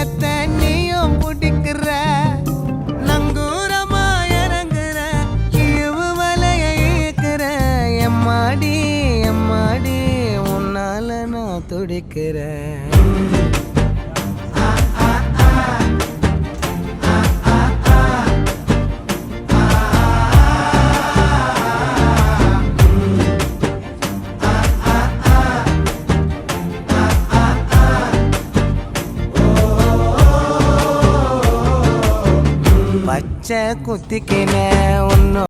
உள்ளத்தை நீயும் பிடிக்கிற நங்கூரமா இறங்குற இழிவு வலைய இழுக்கிற எம்மாடி எம்மாடி உன்னால நான் துடிக்கிறேன். பச்சை குத்திக்கின ஒன்னு